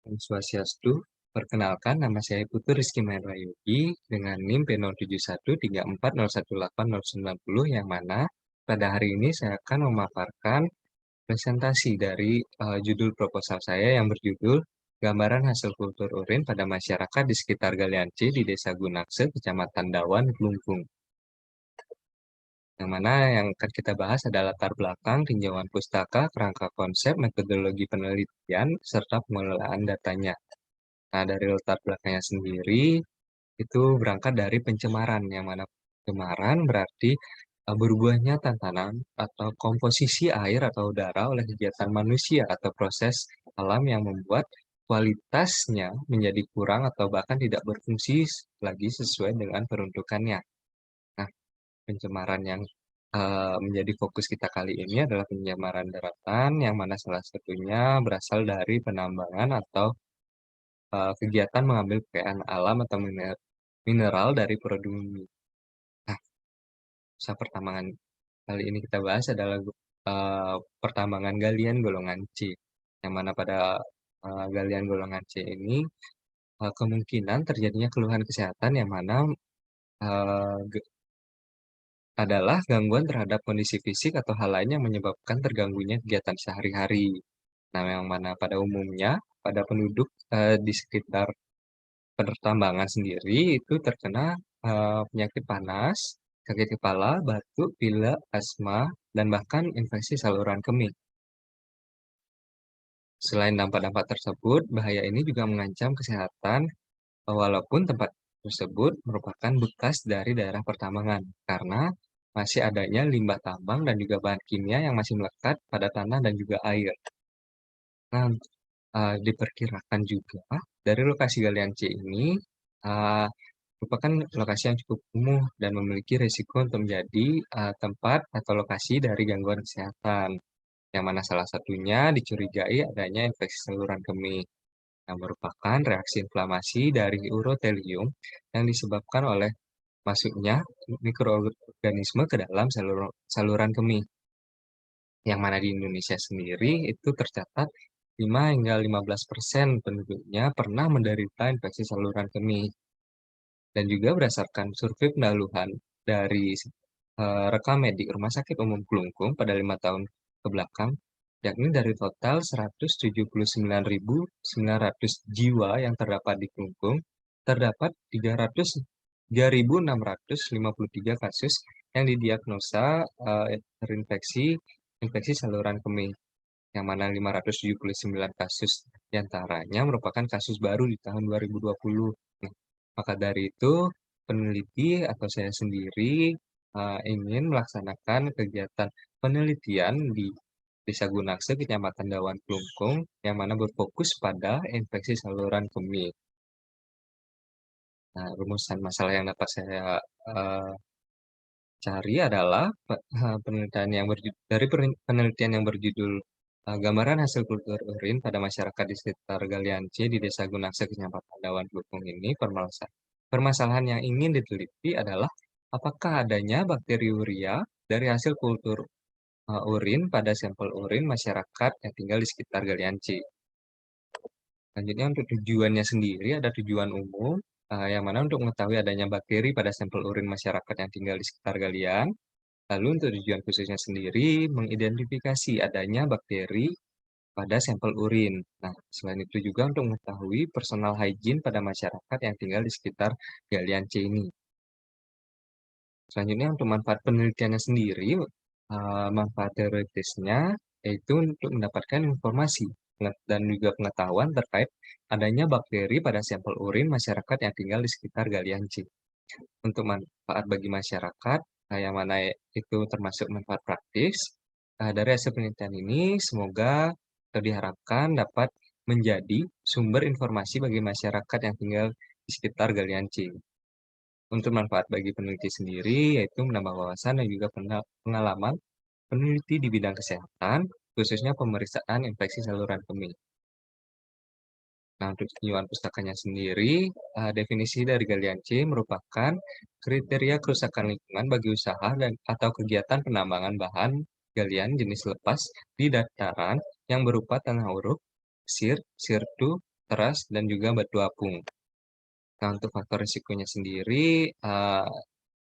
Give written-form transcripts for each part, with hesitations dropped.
Om Swastiastu, perkenalkan nama saya Putu Rizky Mahendra-Yogi dengan NIM P071340180990 yang mana pada hari ini saya akan memaparkan presentasi dari judul proposal saya yang berjudul Gambaran Hasil Kultur Urin pada Masyarakat di sekitar Galian C di Desa Gunakse, Kecamatan Dawan, Kelungkung. Yang mana yang akan kita bahas adalah latar belakang, tinjauan pustaka, kerangka konsep, metodologi penelitian, serta pengelolaan datanya. Nah, dari latar belakangnya sendiri, itu berangkat dari pencemaran, yang mana pencemaran berarti berubahnya tatanan atau komposisi air atau udara oleh kegiatan manusia atau proses alam yang membuat kualitasnya menjadi kurang atau bahkan tidak berfungsi lagi sesuai dengan peruntukannya. Nah, pencemaran yang menjadi fokus kita kali ini adalah pencemaran daratan, yang mana salah satunya berasal dari penambangan atau kegiatan mengambil kekayaan alam atau mineral dari produk bumi. Nah, usaha pertambangan kali ini kita bahas adalah pertambangan galian golongan C, yang mana pada galian golongan C ini kemungkinan terjadinya keluhan kesehatan yang mana uh, adalah gangguan terhadap kondisi fisik atau hal lain yang menyebabkan terganggunya kegiatan sehari-hari. Nah, yang mana pada umumnya pada penduduk di sekitar pertambangan sendiri itu terkena penyakit panas, sakit kepala, batuk, pilek, asma, dan bahkan infeksi saluran kemih. Selain dampak-dampak tersebut, bahaya ini juga mengancam kesehatan walaupun tempat tersebut merupakan bekas dari daerah pertambangan karena masih adanya limbah tambang dan juga bahan kimia yang masih melekat pada tanah dan juga air. Nah, diperkirakan juga dari lokasi galian C ini uh, merupakan lokasi yang cukup kumuh dan memiliki risiko untuk menjadi tempat atau lokasi dari gangguan kesehatan, yang mana salah satunya dicurigai adanya infeksi saluran kemih, yang merupakan reaksi inflamasi dari urotelium yang disebabkan oleh masuknya mikroorganisme ke dalam saluran kemih, yang mana di Indonesia sendiri itu tercatat 5 hingga 15% penduduknya pernah menderita infeksi saluran kemih. Dan juga berdasarkan survei pendahuluan dari rekam medik Rumah Sakit Umum Kelungkung pada 5 tahun ke belakang, yakni dari total 179.900 jiwa yang terdapat di Kelungkung, terdapat 303.653 kasus yang didiagnosa terinfeksi infeksi saluran kemih, yang mana 579 kasus diantaranya merupakan kasus baru di tahun 2020. Nah, maka dari itu, peneliti atau saya sendiri ingin melaksanakan kegiatan penelitian di Desa Gunakse, Kecamatan Dawan Kelungkung, yang mana berfokus pada infeksi saluran kemih. Nah, rumusan masalah yang dapat saya uh, cari adalah penelitian yang dari penelitian yang berjudul Gambaran Hasil Kultur Urin pada Masyarakat di Sekitar Galian C di Desa Gunakse, Kecamatan Dawan Kelungkung ini, permasalahan yang ingin diteliti adalah apakah adanya bakteri urea dari hasil kultur urin pada sampel urin masyarakat yang tinggal di sekitar Galian C. Selanjutnya untuk tujuannya sendiri ada tujuan umum, yang mana untuk mengetahui adanya bakteri pada sampel urin masyarakat yang tinggal di sekitar galian. Lalu untuk tujuan khususnya sendiri, mengidentifikasi adanya bakteri pada sampel urin. Nah, selain itu juga untuk mengetahui personal hygiene pada masyarakat yang tinggal di sekitar galian C ini. Selanjutnya untuk manfaat penelitiannya sendiri, manfaat teoritisnya yaitu untuk mendapatkan informasi dan juga pengetahuan terkait adanya bakteri pada sampel urin masyarakat yang tinggal di sekitar galian C. Untuk manfaat bagi masyarakat, yang mana itu termasuk manfaat praktis, dari hasil penelitian ini semoga atau diharapkan dapat menjadi sumber informasi bagi masyarakat yang tinggal di sekitar galian C. Untuk manfaat bagi peneliti sendiri, yaitu menambah wawasan dan juga pengalaman peneliti di bidang kesehatan, khususnya pemeriksaan infeksi saluran kemih. Nah, untuk tinjauan pustakanya sendiri, definisi dari galian C merupakan kriteria kerusakan lingkungan bagi usaha dan atau kegiatan penambangan bahan galian jenis lepas di dataran yang berupa tanah uruk, sirtu, teras, dan juga batu apung. Nah, untuk faktor risikonya sendiri,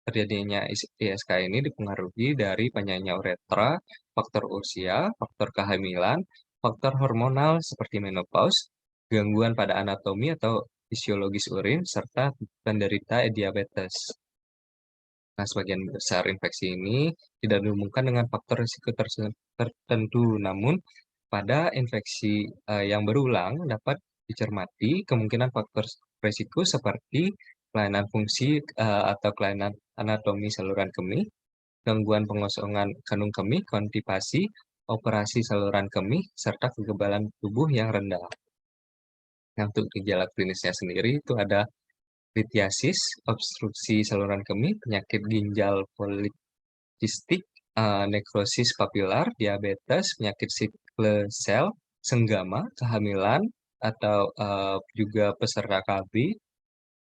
terjadinya ISK ini dipengaruhi dari panjangnya uretra, faktor usia, faktor kehamilan, faktor hormonal seperti menopause, gangguan pada anatomi atau fisiologis urin, serta penderita diabetes. Nah, sebagian besar infeksi ini tidak dihubungkan dengan faktor risiko tertentu, namun pada infeksi yang berulang dapat dicermati kemungkinan faktor risiko seperti kelainan fungsi atau kelainan anatomi saluran kemih, gangguan pengosongan kandung kemih, konstipasi, operasi saluran kemih, serta kekebalan tubuh yang rendah. Nah, untuk gejala klinisnya sendiri itu ada litiasis, obstruksi saluran kemih, penyakit ginjal polikistik, nekrosis papilar, diabetes, penyakit sikle sel, senggama, kehamilan, atau juga peserta KB,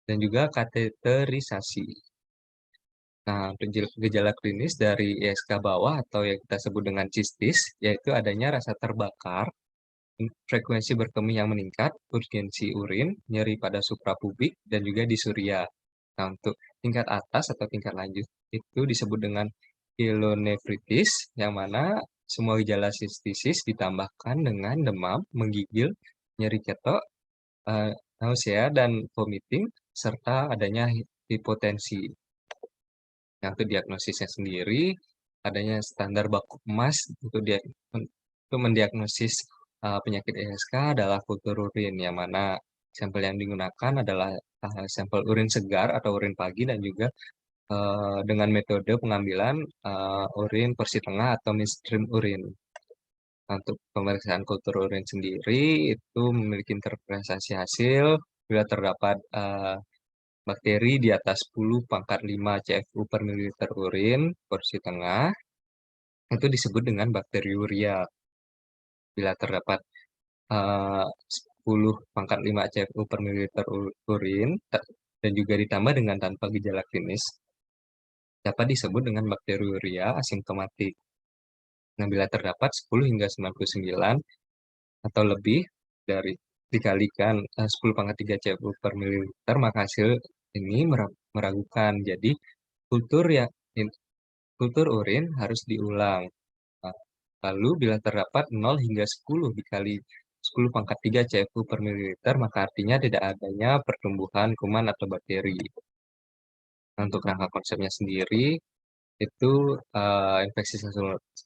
dan juga kateterisasi. Nah, untuk gejala klinis dari ISK bawah atau yang kita sebut dengan cistis, yaitu adanya rasa terbakar, frekuensi berkemih yang meningkat, urgensi urin, nyeri pada suprapubik, dan juga disuria. Nah, untuk tingkat atas atau tingkat lanjut itu disebut dengan pyelonefritis, yang mana semua gejala sistisis ditambahkan dengan demam, menggigil, nyeri ketok, nausea dan vomiting, serta adanya hipotensi. Yang untuk diagnosisnya sendiri, adanya standar baku emas untuk mendiagnosis penyakit ISK adalah kultur urin, yang mana sampel yang digunakan adalah sampel urin segar atau urin pagi, dan juga dengan metode pengambilan urin porsi tengah atau midstream urin. Nah, untuk pemeriksaan kultur urin sendiri itu memiliki interpretasi hasil bila terdapat bakteri di atas 10 pangkat 5 CFU per mililiter urin porsi tengah, itu disebut dengan bakteriuria. Bila terdapat 10 pangkat 5 CFU per mililiter urin dan juga ditambah dengan tanpa gejala klinis, dapat disebut dengan bakteriuria asimptomatik. Nah, bila terdapat 10 hingga 99 atau lebih dari dikalikan 10 pangkat 3 CFU per mililiter, maka hasil ini meragukan. Jadi, kultur ya kultur urin harus diulang. Nah, lalu bila terdapat 0 hingga 10 dikali 10 pangkat 3 CFU per mililiter, maka artinya tidak adanya pertumbuhan kuman atau bakteri. Nah, untuk rangka konsepnya sendiri, itu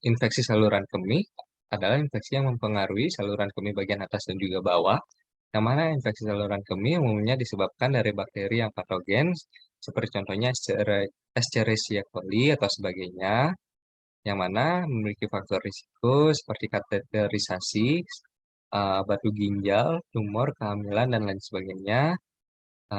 infeksi saluran kemih adalah infeksi yang mempengaruhi saluran kemih bagian atas dan juga bawah, yang mana infeksi saluran kemih umumnya disebabkan dari bakteri yang patogen, seperti contohnya Escherichia coli atau sebagainya, yang mana memiliki faktor risiko seperti kateterisasi, batu ginjal, tumor, kehamilan, dan lain sebagainya,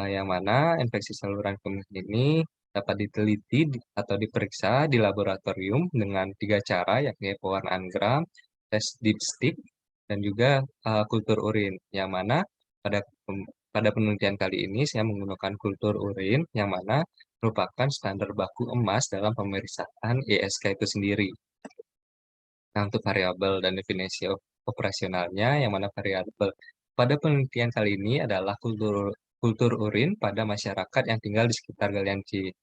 yang mana infeksi saluran kemih ini dapat diteliti atau diperiksa di laboratorium dengan 3 cara, yakni pewarnaan gram, tes dipstick, dan juga kultur urin, yang mana pada pada penelitian kali ini saya menggunakan kultur urin, yang mana merupakan standar baku emas dalam pemeriksaan ISK itu sendiri. Nah, untuk variabel dan definisi operasionalnya, yang mana variabel pada penelitian kali ini adalah kultur kultur urin pada masyarakat yang tinggal di sekitar galian C.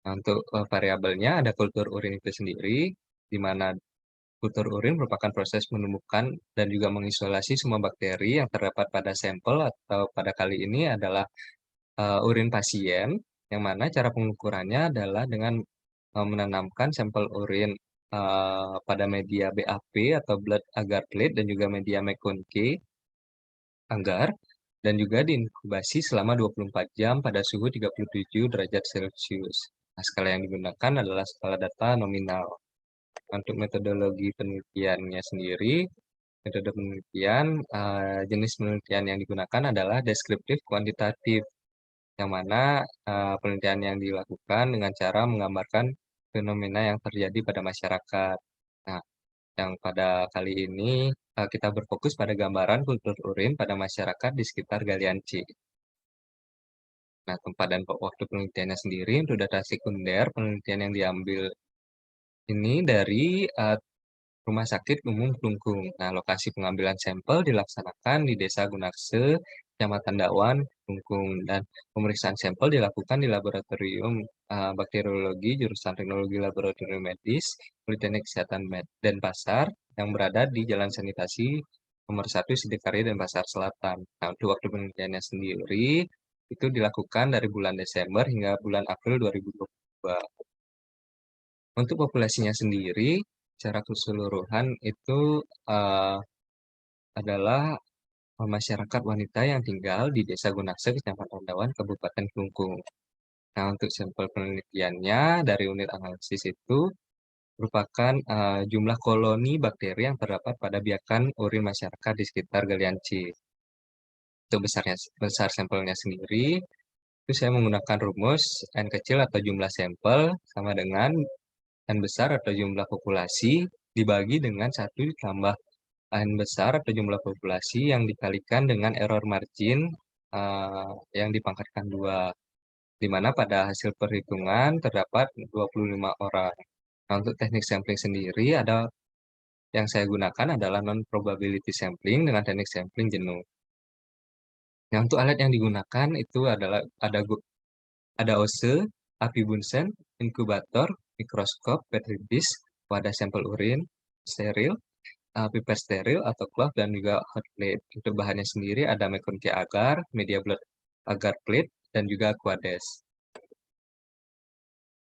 Nah, untuk variabelnya ada kultur urin itu sendiri, di mana kultur urin merupakan proses menemukan dan juga mengisolasi semua bakteri yang terdapat pada sampel, atau pada kali ini adalah urin pasien, yang mana cara pengukurannya adalah dengan menanamkan sampel urin pada media BAP atau blood agar plate, dan juga media McConkey agar, dan juga diinkubasi selama 24 jam pada suhu 37 derajat Celcius. Nah, skala yang digunakan adalah skala data nominal. Untuk metodologi penelitiannya sendiri, metode penelitian, jenis penelitian yang digunakan adalah deskriptif kuantitatif, yang mana penelitian yang dilakukan dengan cara menggambarkan fenomena yang terjadi pada masyarakat. Nah, yang pada kali ini kita berfokus pada gambaran kultur urin pada masyarakat di sekitar galian C. Nah, tempat dan waktu penelitiannya sendiri, untuk data sekunder, penelitian yang diambil ini dari Rumah Sakit Umum Klungkung. Nah, lokasi pengambilan sampel dilaksanakan di Desa Gunakse, Kecamatan Dawan, Klungkung, dan pemeriksaan sampel dilakukan di laboratorium bakteriologi jurusan Teknologi Laboratorium Medis, Politeknik Kesehatan Denpasar yang berada di Jalan Sanitasi nomor 1 Sidikarya Denpasar Selatan. Nah, untuk waktu penelitiannya sendiri itu dilakukan dari bulan Desember hingga bulan April 2022. Untuk populasinya sendiri, secara keseluruhan itu eh, adalah masyarakat wanita yang tinggal di Desa Gunakse, Kecamatan Dawan, Kabupaten Klungkung. Nah, untuk sampel penelitiannya dari unit analisis itu merupakan jumlah koloni bakteri yang terdapat pada biakan urin masyarakat di sekitar Galian C. Untuk besar sampelnya sendiri, itu saya menggunakan rumus N kecil atau jumlah sampel sama dengan N besar atau jumlah populasi dibagi dengan 1 ditambah N besar atau jumlah populasi yang dikalikan dengan error margin yang dipangkatkan 2, di mana pada hasil perhitungan terdapat 25 orang. Nah, untuk teknik sampling sendiri yang saya gunakan adalah non-probability sampling dengan teknik sampling jenuh. Nah, untuk alat yang digunakan itu adalah ada OSE, api Bunsen, inkubator, mikroskop, Petri dish, wadah sampel urin, steril, pipet steril atau cloth, dan juga hot plate. Untuk bahannya sendiri ada McConkey agar, media blood agar plate, dan juga Aquades.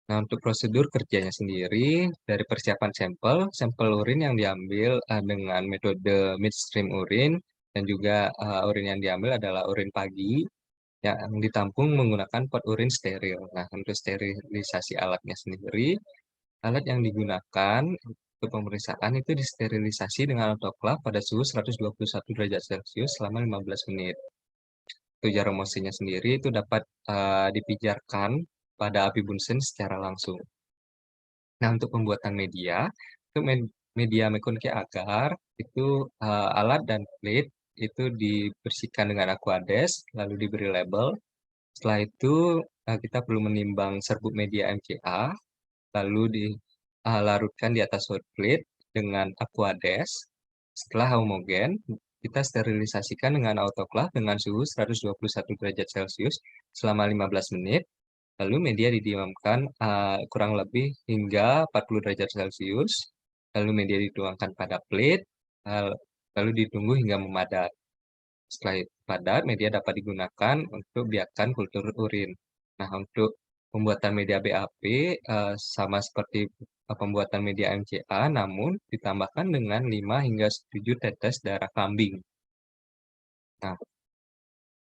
Nah, untuk prosedur kerjanya sendiri, dari persiapan sampel urin yang diambil dengan metode midstream urin, dan juga urin yang diambil adalah urin pagi, yang ditampung menggunakan pot urin steril. Nah, untuk sterilisasi alatnya sendiri, alat yang digunakan untuk pemeriksaan itu disterilisasi dengan autoklav pada suhu 121 derajat Celcius selama 15 menit. Untuk jarum emosinya sendiri itu dapat dipijarkan pada api Bunsen secara langsung. Nah, untuk pembuatan media, itu media McConkey agar itu alat dan plate itu dibersihkan dengan Aquades, lalu diberi label. Setelah itu kita perlu menimbang serbuk media MCA, lalu dilarutkan di atas hot plate dengan Aquades. Setelah homogen, kita sterilisasikan dengan autoclave dengan suhu 121 derajat Celcius selama 15 menit. Lalu media didiamkan kurang lebih hingga 40 derajat Celcius. Lalu media dituangkan pada plate, lalu ditunggu hingga memadat. Setelah padat, media dapat digunakan untuk biakan kultur urin. Nah, untuk pembuatan media BAP sama seperti pembuatan media MCA, namun ditambahkan dengan 5 hingga 7 tetes darah kambing. Nah,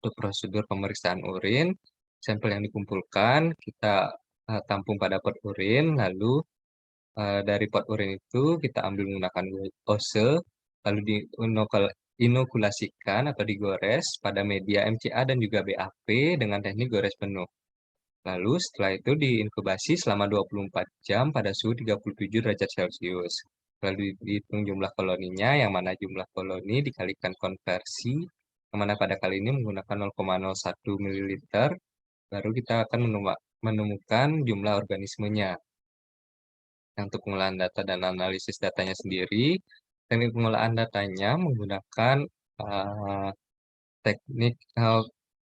untuk prosedur pemeriksaan urin, sampel yang dikumpulkan kita tampung pada pot urin, lalu dari pot urin itu kita ambil menggunakan ose, lalu inokulasikan atau digores pada media MCA dan juga BAP dengan teknik gores penuh. Lalu setelah itu diinkubasi selama 24 jam pada suhu 37 derajat Celcius. Lalu dihitung jumlah koloninya, yang mana jumlah koloni dikalikan konversi, yang mana pada kali ini menggunakan 0,01 ml, baru kita akan menemukan jumlah organismenya. Nah, untuk pengolahan data dan analisis datanya sendiri, teknik pengolahan datanya menggunakan uh, teknik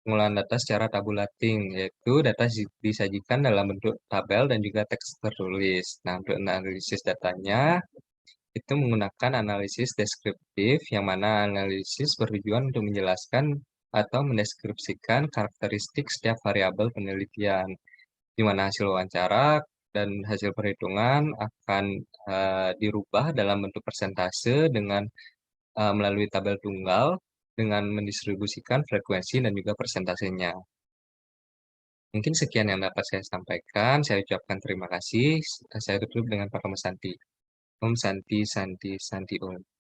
pengolahan data secara tabulating, yaitu data disajikan dalam bentuk tabel dan juga teks tertulis. Nah, untuk analisis datanya, itu menggunakan analisis deskriptif, yang mana analisis bertujuan untuk menjelaskan atau mendeskripsikan karakteristik setiap variabel penelitian, di mana hasil wawancara dan hasil perhitungan akan dirubah dalam bentuk persentase dengan melalui tabel tunggal dengan mendistribusikan frekuensi dan juga persentasenya. Mungkin sekian yang dapat saya sampaikan. Saya ucapkan terima kasih. Saya tutup dengan Pak Santi. Om Santi, Santi, Santi Om.